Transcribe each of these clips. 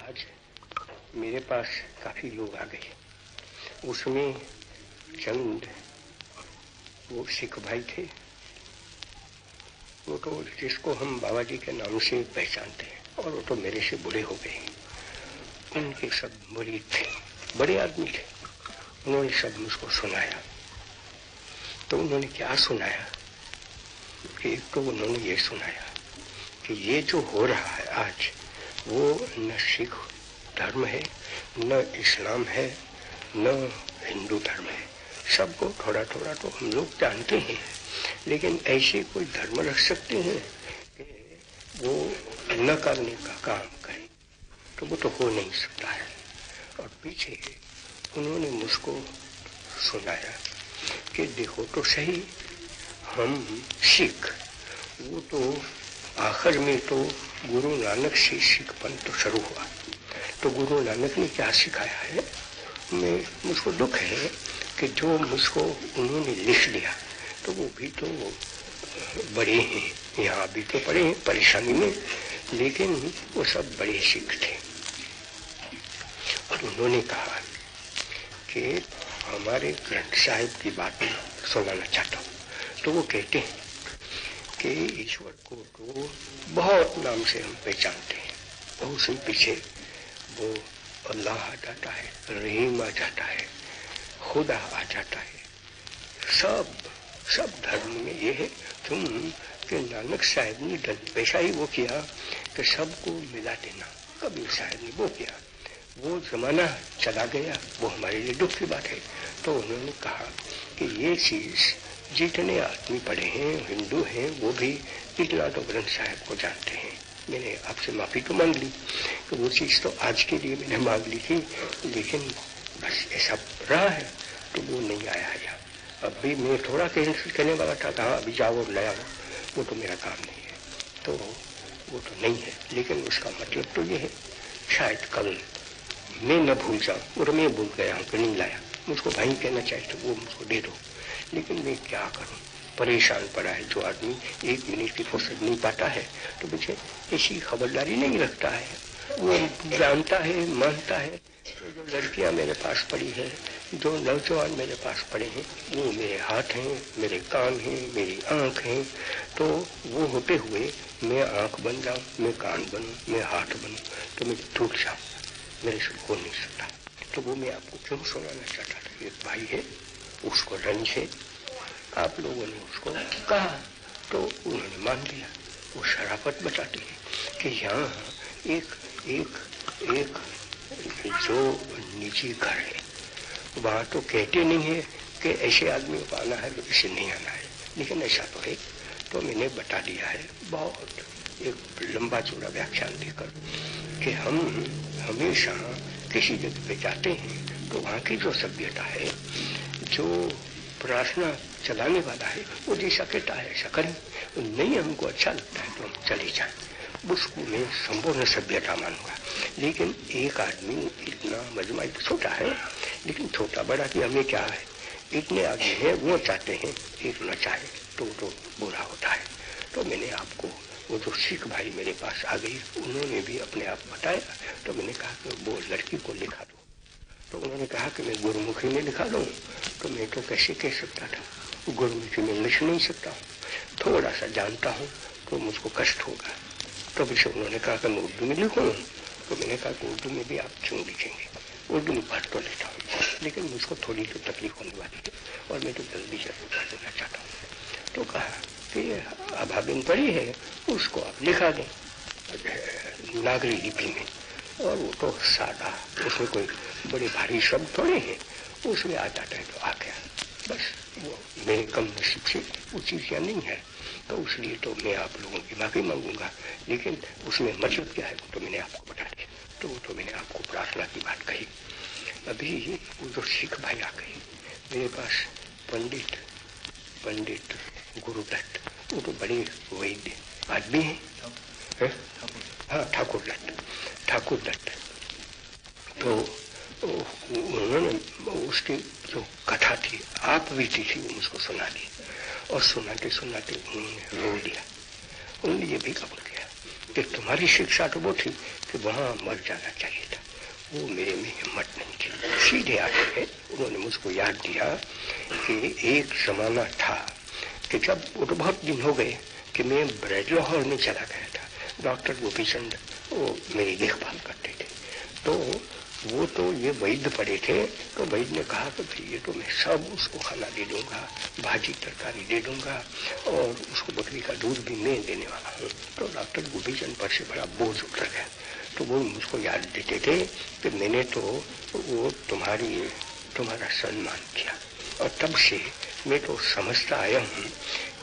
आज मेरे पास काफी लोग आ गए। उसमें चंद वो सिख भाई थे, वो तो जिसको हम बाबा जी के नाम से पहचानते हैं, और वो तो मेरे से बड़े हो गए। उनके सब मुरीद थे, बड़े आदमी थे। उन्होंने सब मुझको सुनाया। तो उन्होंने क्या सुनाया कि एक तो उन्होंने ये सुनाया कि ये जो हो रहा है आज, वो न सिख धर्म है, न इस्लाम है, न हिंदू धर्म है। सबको थोड़ा थोड़ा तो हम लोग जानते हैं, लेकिन ऐसे कोई धर्म रख सकते हैं कि वो न करने का काम करे, तो वो तो हो नहीं सकता है। और पीछे उन्होंने मुझको सुनाया कि देखो तो सही, हम सिख, वो तो आखिर में तो गुरु नानक से सिख पंथ तो शुरू हुआ। तो गुरु नानक ने क्या सिखाया है, मुझको दुख है कि जो मुझको उन्होंने लिख लिया, तो वो भी तो बड़े हैं, यहाँ भी तो पड़े हैं परेशानी में, लेकिन वो सब बड़े सिख थे। और उन्होंने कहा कि हमारे ग्रंथ साहिब की बात सुनाना चाहता हूँ। तो वो कहते हैं कि ईश्वर को तो बहुत नाम से हम पहचानते हैं, और उसके पीछे वो अल्लाह आ जाता है, रहीम आ जाता है, खुदा आ जाता है। सब धर्म में ये है तुम कि नानक साहब ने पेशा ही वो किया कि सबको मिला देना। कभी साहब ने वो किया, वो जमाना चला गया, वो हमारे लिए दुख की बात है। तो उन्होंने कहा कि ये चीज जितने आदमी पढ़े हैं, हिंदू हैं, वो भी इतना तो ग्रंथ साहब को जानते हैं। मैंने आपसे माफी तो मांग ली कि वो चीज तो आज के लिए मैंने मांग ली थी, लेकिन बस ऐसा रहा है तो वो नहीं आया है। अब भी मैं थोड़ा कहने वाला था, कहा अभी जाओ और ले आओ, वो तो मेरा काम नहीं है, तो वो तो नहीं है। लेकिन उसका मतलब तो ये है, शायद कल मैं न भूल जाऊं, और मैं भूल गया हूं कि नहीं लाया, मुझको भाई कहना चाहिए तो वो मुझको दे दो। लेकिन मैं क्या करूं, परेशान पड़ा है। जो आदमी 1 मिनट की फुर्सत नहीं पाता है, तो मुझे ऐसी खबरदारी नहीं रखता है। वो जानता है, मानता है। तो जो लड़कियां मेरे पास पड़ी है, जो नौजवान मेरे पास पड़े हैं, वो मेरे हाथ हैं, मेरे कान हैं, मेरी आंख हैं। तो वो होते हुए मैं आंख बन जाऊं, मैं कान बनूं, मैं हाथ बनूं, तो मैं टूट जाऊं, मेरे से हो नहीं सकता। तो वो मैं आपको क्यों सुनाना चाहता था। एक भाई है, उसको रंज है, आप लोगों ने उसको कहा तो उन्होंने मान लिया। वो शराफत बताती है कि यहाँ एक जो निजी घर है, वहां तो कहते नहीं है कि ऐसे आदमी को आना है तो इसे नहीं आना है, लेकिन ऐसा तो है। तो मैंने बता दिया है, बहुत एक लंबा चौड़ा व्याख्यान देकर, कि हम हमेशा किसी जगह पे जाते हैं तो वहां की जो सभ्यता है, जो प्रार्थना चलाने वाला है, वो जैसा कहता है ऐसा करें, नहीं हमको अच्छा लगता है तो हम चले जाएं, उसको मैं संपूर्ण सभ्यता मानूंगा। लेकिन एक आदमी इतना मजमा छोटा है, लेकिन छोटा बड़ा कि हमें क्या है, इतने आदमी है, वो चाहते हैं एक न चाहे तो बुरा होता है। तो मैंने आपको, वो जो सिख भाई मेरे पास आ गई, उन्होंने भी अपने आप बताया। तो मैंने कहा कि वो लड़की को लिखा दो। तो उन्होंने कहा कि मैं गुरुमुखी में लिखा दूं। तो मैं तो कैसे कह सकता था, गुरुमुखी में लिख नहीं सकता हूँ, थोड़ा सा जानता हूँ तो मुझको कष्ट होगा। तो फिर उन्होंने कहा कि मैं उर्दू में लिखूँ। तो मैंने कहा कि उर्दू में भी आप क्यों लिखेंगे, उर्दू में पढ़ तो लेता हूँ, लेकिन मुझको थोड़ी तो तकलीफ होने वाली है, और मैं तो जल्दी जरूर कर देना चाहता हूँ। तो कहा कि अभागिन पड़ी है, उसको आप लिखा दें नागरी लिपि में, और वो तो सादा, उसमें कोई बड़े भारी शब्द थोड़े हैं, उसमें आ जाता है तो आ गया। बस वो मेरे कम नसीब से वो चीज या नहीं है, तो इसलिए तो मैं आप लोगों की माफी मांगूंगा। लेकिन उसमें मतलब क्या है तो मैंने आपको बता दिया। तो मैंने आपको प्रार्थना की बात कही। अभी वो जो सिख भाई आ गए मेरे पास, पंडित गुरुदत्त, वो तो बड़े वैद्य आदमी है? हाँ, ठाकुर दत्त। तो उन्होंने उसकी जो कथा थी, आप बीती थी, मुझको सुना दी, और सुनाते सुनाते उन्होंने रो दिया। उन्होंने ये भी कबूल किया कि तुम्हारी शिक्षा तो वो थी कि वहां मर जाना चाहिए था, वो मेरे में हिम्मत नहीं थी। सीधे आगे है उन्होंने मुझको याद दिया कि एक जमाना था कि जब, वो तो बहुत दिन हो गए कि मैं ब्रेडलो हॉल में चला गया था, डॉक्टर गोपीचंद वो मेरी देखभाल करते थे, तो वो तो ये वैद्य पड़े थे, तो वैद्य ने कहा कि भाई ये तो मैं सब उसको खाना दे दूंगा, भाजी तरकारी दे दूंगा और उसको बकरी का दूध भी मैं देने वाला हूँ। तो डॉक्टर गोपीचंद पर से बड़ा बोझ उतर गया, तो वो मुझको याद देते थे कि मैंने तो वो तुम्हारा सम्मान किया, और तब से मैं तो समझता आया हूँ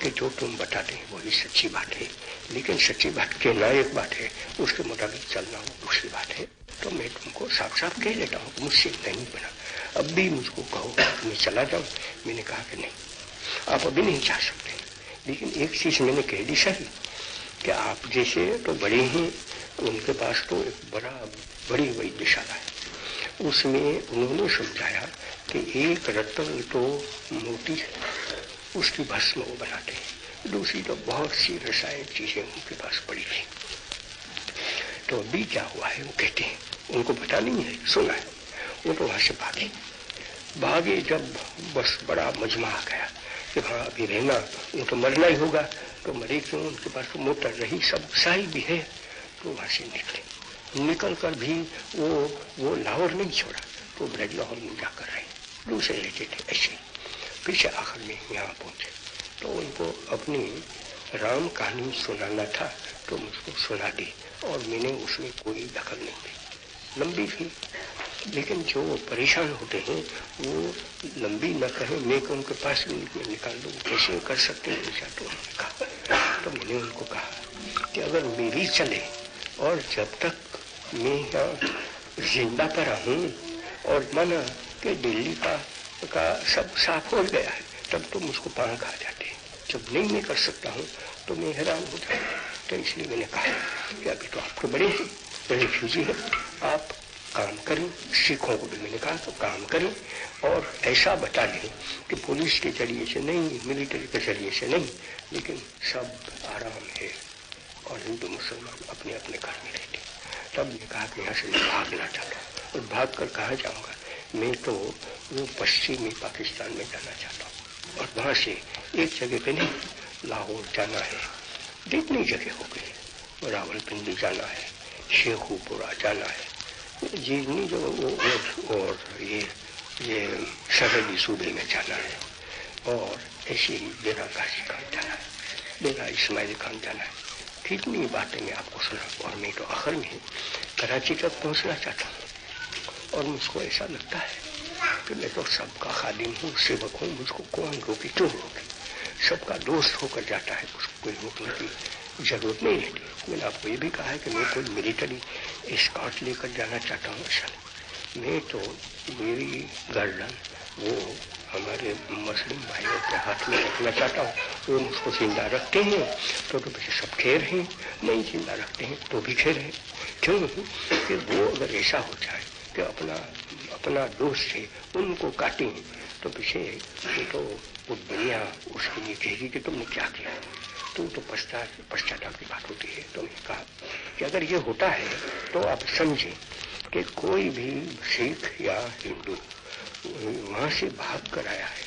कि जो तुम बताते हैं वही सच्ची बात है, लेकिन सच्ची बात कहना एक बात है, उसके मुताबिक चलना वो दूसरी बात है। तो मैं तुमको साफ साफ कह लेता हूँ, मुझसे नहीं बना। अब भी मुझको कहो मैं चला जाऊँ, मैंने कहा कि नहीं, आप अभी नहीं जा सकते, लेकिन एक चीज मैंने कह दी सही कि आप जैसे तो बड़े हैं, उनके पास तो एक बड़ी वैद्यशाला है, उसमें उन्होंने समझाया कि एक रत्न तो मोती है, उसकी भस्म वो बनाते हैं, दूसरी तो बहुत सी रसायन चीजें उनके पास पड़ी थी। तो अभी क्या हुआ है वो कहते हैं, उनको पता नहीं है, सुना है, वो तो वहां से भागे जब बस बड़ा मजमा आ गया कि हाँ अभी रहना, वो तो मरना ही होगा, तो मरे क्यों, उनके पास तो मोटर रही, सब सही भी है, तो वहां से निकल कर भी वो लाहौर नहीं छोड़ा, तो ब्रेडलो हॉल में जाकर रहे, दूसरे रहते थे ऐसे, फिर से आखिर में यहाँ पहुंचे। तो उनको अपनी राम कहानी सुनाना था, तो मुझको सुना दी, और मैंने उसमें कोई दखल नहीं दी। लंबी थी, लेकिन जो परेशान होते हैं वो लंबी न कहें, मैं उनके पास निकाल दूँ, कैसे कर सकते हैं ऐसा, तो उन्होंने कहा। तो मैंने उनको कहा कि अगर मेरी चले और जब तक मैं यहाँ जिंदा पर हूँ और माना कि दिल्ली का सब साफ हो गया है, तब तो मुझको पांख आ जाते हैं, जब नहीं मैं कर सकता हूँ तो मैं हैरान हो जाता हूँ। तो इसलिए मैंने कहा कि अभी तो आपको बड़े हैं, रिफ्यूजी है, आप काम करें, सिखों को भी मैंने कहा तो काम करें, और ऐसा बता दें कि पुलिस के जरिए से नहीं, मिलिट्री के जरिए से नहीं, लेकिन सब आराम है और हिंदू मुसलमान अपने अपने घर में रहते। तब मैंने कहा कि यहाँ से मैं भागना चाहता हूँ, और भाग कर कहाँ जाऊँगा, मैं तो वो पश्चिमी पाकिस्तान में जाना चाहता हूँ, और वहाँ से एक जगह पे नहीं, लाहौर जाना है, जितनी जगह हो गई, रावलपिंडी जाना है, शेखुपुरा जाना है, जितनी जगह, और ये सरहदी सूबे में जाना है, और ऐसे ही बेरा गाजी खान जाना है, बेरा इस्माइल खान जाना है। कितनी बातें मैं आपको सुना, और मैं तो आखिर में कराची तक पहुंचना चाहता हूँ, और मुझको ऐसा लगता है कि मैं तो सबका खादिम हूँ, सेवक हूँ, मुझको कौन रोके, क्यों रोके, सबका दोस्त होकर जाता है, उसको कोई रोकने की जरूरत नहीं है। मैंने आपको ये भी कहा है कि मैं कोई मिलिट्री एस्कॉर्ट लेकर जाना चाहता हूँ, ऐसा नहीं। मैं तो मेरी गर्दन वो हमारे मुस्लिम भाइयों के हाथ में रखना चाहता हूँ, वो मुझको जिंदा रखते हैं तो वैसे सब खैर हैं, नहीं जिंदा रखते हैं तो भी खैर है। क्यों कि वो अगर ऐसा हो जाए कि अपना दोस्त है उनको काटें, तो पीछे तो वो दुनिया उसके लिए कहेगी कि तुमने क्या किया, तो पश्चाताप की बात होती है। तो मैंने कहा कि अगर ये होता है तो आप समझें कि कोई भी सिख या हिंदू वहां से भाग कर आया है,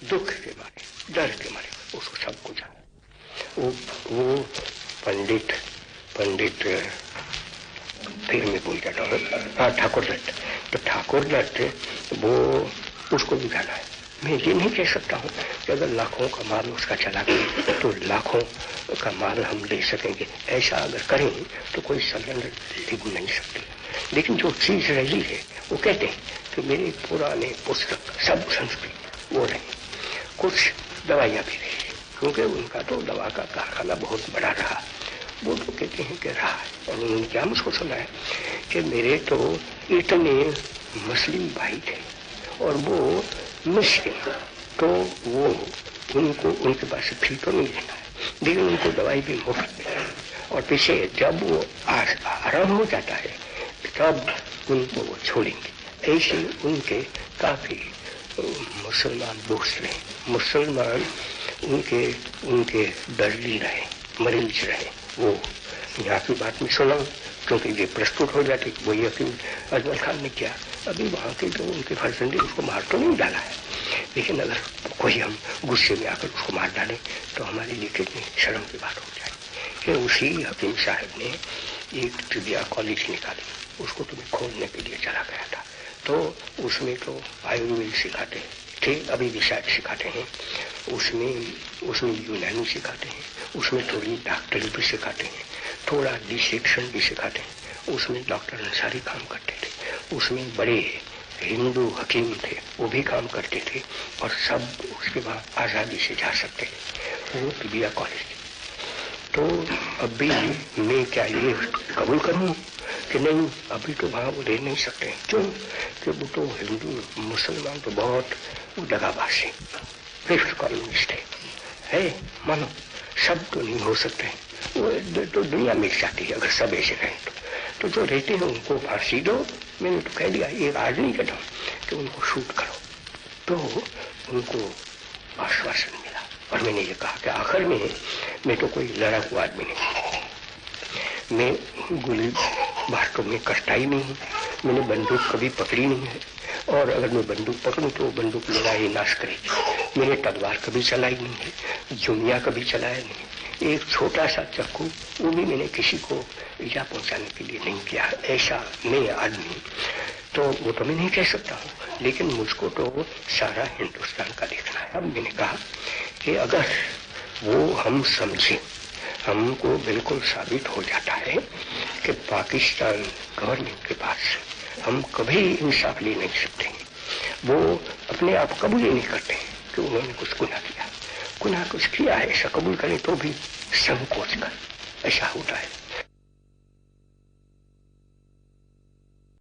दुख के मारे, डर के मारे, उसको सब कुछ वो पंडित फिर मैं भूल जाता हूँ, ठाकुर दत्त, तो ठाकुर दत्त वो उसको भी जाना है। मैं ये नहीं कह सकता हूँ कि अगर लाखों का माल उसका चला गया तो लाखों का माल हम ले सकेंगे, ऐसा अगर करें तो कोई संबंध लिख नहीं सकती। लेकिन जो चीज रही है वो कहते हैं कि मेरे पुराने पुस्तक सब संस्कृत वो रहे, कुछ दवाइयाँ भी रही, क्योंकि उनका तो दवा का कारखाना बहुत बड़ा रहा, वो तो कहते हैं कि रहा है। और उन्होंने क्या मुझको सुना है कि मेरे तो इतने मुस्लिम भाई थे और वो मुस्लिम, तो वो उनके पास फी तो नहीं लेना है, लेकिन उनको दवाई भी मुफ्त मिले, और पीछे जब वो आराम हो जाता है तब उनको वो छोड़ेंगे। ऐसे उनके काफी मुसलमान दोस्त रहे, मुसलमान उनके दर्दी रहे, मरीज रहे, वो यहाँ की बात में सुना, क्योंकि ये प्रस्तुत हो जाती वही हकीम अजमल खान ने किया। अभी वहाँ के जो उनके फर्जंदे उसको मार तो नहीं डाला है, लेकिन अगर कोई हम गुस्से में आकर उसको मार डालें तो हमारे लिए कितनी शर्म की बात हो जाए कि उसी हकीम साहब ने एक ट्रिविया कॉलेज निकाली, उसको तो मैं खोलने के लिए चला गया था। तो उसमें तो आयुर्वेद सिखाते थे, अभी भी शायद सिखाते हैं, उसमें यूनानी सिखाते हैं, उसमें थोड़ी डॉक्टरी भी सिखाते हैं, थोड़ा डिसेक्शन भी सिखाते हैं, उसमें डॉक्टर अंसारी काम करते थे, उसमें बड़े हिंदू हकीम थे वो भी काम करते थे, और सब उसके बाद आज़ादी से जा सकते थे। वो ट्रिविया कॉलेज। तो अभी मैं क्या ये कबूल करूं कि नहीं, अभी तो वहाँ वो रह नहीं सकते। क्यों? कि वो तो हिंदू मुसलमान तो बहुत दगाबाज है, बेस्ट कॉम्युनिस्ट है, मानो सब तो नहीं हो सकते, वो तो दुनिया मिल जाती है अगर सब ऐसे रहें तो जो रहते हैं उनको फांसी दो। मैंने तो कह दिया, एक आज नहीं कहता कि उनको शूट करो। तो उनको आश्वासन मिला, और मैंने ये कहा कि आखिर में मैं तो कोई लड़ाकू आदमी नहीं, मैं गोली वास्तव में करता ही नहीं हूँ, मैंने बंदूक कभी पकड़ी नहीं है, और अगर मैं बंदूक पकड़ूं तो बंदूक मेरा ही नाश करेगी। मैंने तलवार कभी चलाई नहीं है, जुमिया कभी चलाया नहीं, एक छोटा सा चाकू वो भी मैंने किसी को ईजा पहुंचाने के लिए नहीं किया। ऐसा मैं आदमी तो वो तो मैं नहीं कह सकता हूँ, लेकिन मुझको तो सारा हिंदुस्तान का देखना है। अब मैंने कहा कि अगर वो हम समझे, हमको बिल्कुल साबित हो जाता है कि पाकिस्तान गवर्नमेंट के पास हम कभी इंसाफ ले नहीं सकते, वो अपने आप कबूल ही नहीं करते कि उन्होंने कुछ गुनाह किया, गुनाह कुछ किया है ऐसा कबूल करें तो भी संकोच कर ऐसा होता है।